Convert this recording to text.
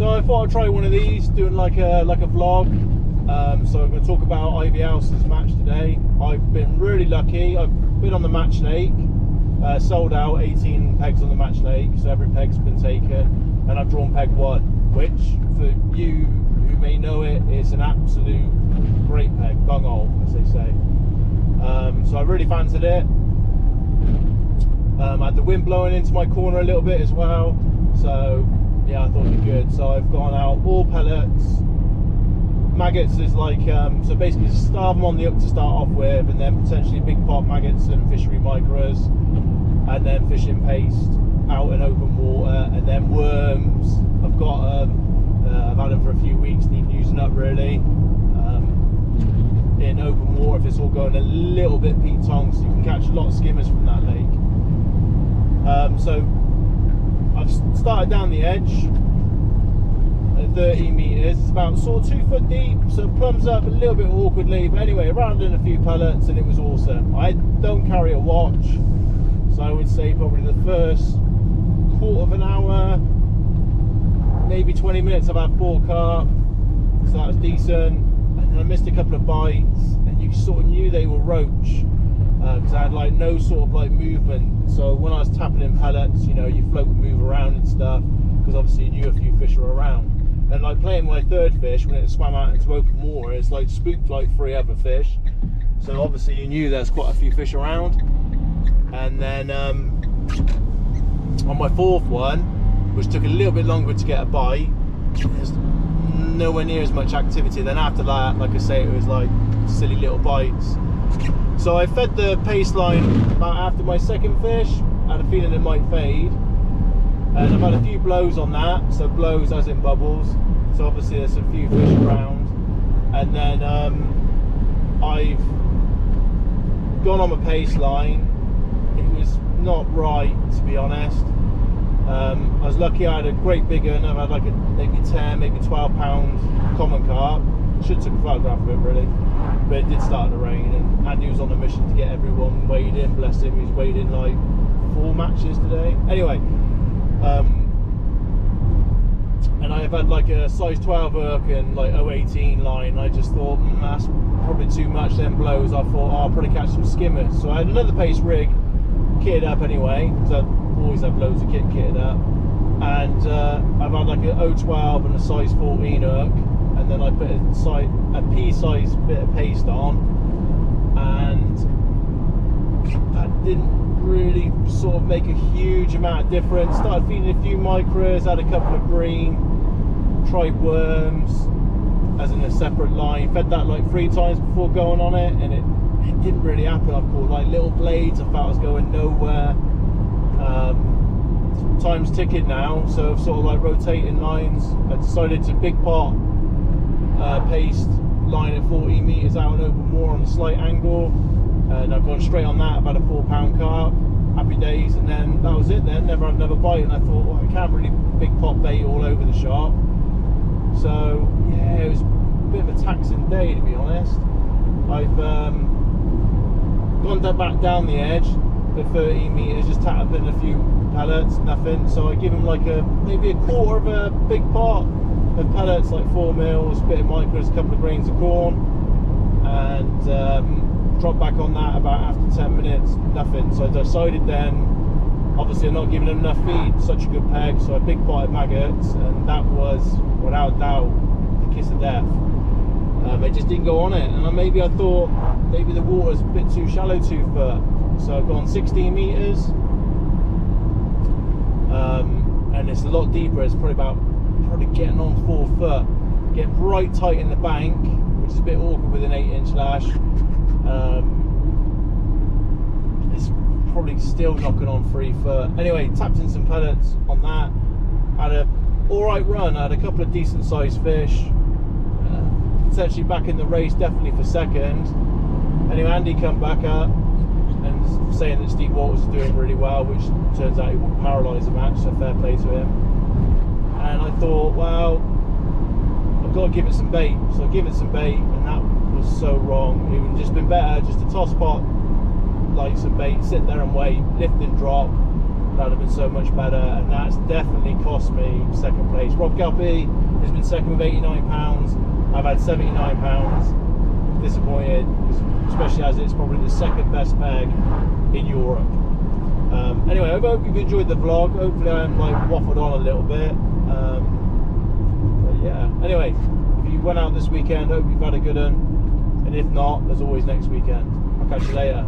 So I thought I'd try one of these, doing like a vlog. So I'm going to talk about Ivy House's match today. I've been really lucky. I've been on the match lake, sold out 18 pegs on the match lake, so every peg's been taken, and I've drawn peg 1, which for you who may know it, is an absolute great peg, bunghole as they say. So I really fancied it. I had the wind blowing into my corner a little bit as well, so yeah, I thought it'd be good. So I've gone out all pellets. Maggots is like, so basically starve them on the hook to start off with, and then potentially big pot maggots and fishery micros, and then fishing paste out in open water, and then worms. I've got I've had them for a few weeks, need using up really. In open water, if it's all going a little bit Pete Tong, so you can catch a lot of skimmers from that lake. So I've started down the edge at 13 metres. It's about sort of 2 foot deep, so it plumbs up a little bit awkwardly, but anyway, I rounded in a few pellets and it was awesome. I don't carry a watch, so I would say probably the first quarter of an hour, maybe 20 minutes, I've had 4 carp, so that was decent. And I missed a couple of bites, and you sort of knew they were roach, because I had like no sort of like movement. So when I was tapping in pellets, you know, you float and move around and stuff, because obviously you knew a few fish were around. And like playing my third fish, when it swam out into open water, it's like spooked like 3 other fish. So obviously you knew there's quite a few fish around. And then on my 4th one, which took a little bit longer to get a bite, there's nowhere near as much activity. Then after that, like I say, it was like silly little bites. So I fed the paste line about after my 2nd fish. I had a feeling it might fade, and I've had a few blows on that. So blows as in bubbles, so obviously there's a few fish around. And then I've gone on my paste line. It was not right, to be honest. I was lucky I had a great big one. I've had like a maybe 10, maybe 12 pound common carp. Should have took a photograph of it really, but it did start to rain, and Andy was on a mission to get everyone weighed in, bless him. He's weighed in like 4 matches today. Anyway, and I've had like a size 12 hook and like 018 line. I just thought, that's probably too much, them blows. I thought, oh, I'll probably catch some skimmers. So I had another paste rig kitted up anyway, because I always have loads of kit kitted up, and I've had like a 012 and a size 14 hook, and then I put a pea-size bit of paste on, and that didn't really sort of make a huge amount of difference. Started feeding a few micros, had a couple of green, tried worms as in a separate line, fed that like 3 times before going on it, and it didn't really happen. I've caught like little blades. I felt I was going nowhere. Time's ticking now, so I've sort of like rotating lines. I decided to big pot paste line at 14 metres out in open water on a slight angle, and I've gone straight on that. I've had a 4 pound carp, happy days, and then that was it then. Never had another bite, and I thought, well, I can't really big pot bait all over the shop. So yeah, it was a bit of a taxing day, to be honest. I've gone back down the edge for 13 metres, just tapped in a few pellets, nothing. So I give them like maybe a quarter of a big pot of pellets, like 4 mils, a bit of micros, a couple of grains of corn, and drop back on that about after 10 minutes, nothing. So I decided then, obviously I'm not giving them enough feed, such a good peg, so I big potted maggots, and that was without doubt the kiss of death. It just didn't go on it, and maybe I thought maybe the water's a bit too shallow, 2 foot. So I've gone 16 metres, and it's a lot deeper. It's probably getting on 4 foot. Get right tight in the bank, which is a bit awkward with an 8-inch lash. It's probably still knocking on 3 foot. Anyway, tapped in some pellets on that. Had a alright run. I had a couple of decent sized fish. Potentially back in the race, definitely for 2nd. Anyway, Andy come back up and saying that Steve Walters is doing really well, which turns out he won't paralyse the match, so fair play to him. And I thought, well, I've got to give it some bait. So I give it some bait, and that was so wrong. It would have just been better just to toss pot like some bait, sit there and wait, lift and drop, that'd have been so much better, and that's definitely cost me second place. Rob Galpy has been second with £89. I've had £79. Disappointed, especially as it's probably the second best peg in Europe. Anyway, I hope you've enjoyed the vlog. Hopefully I haven't like waffled on a little bit. But yeah, anyway, if you went out this weekend, hope you've had a good one, and if not, there's always next weekend. I'll catch you later.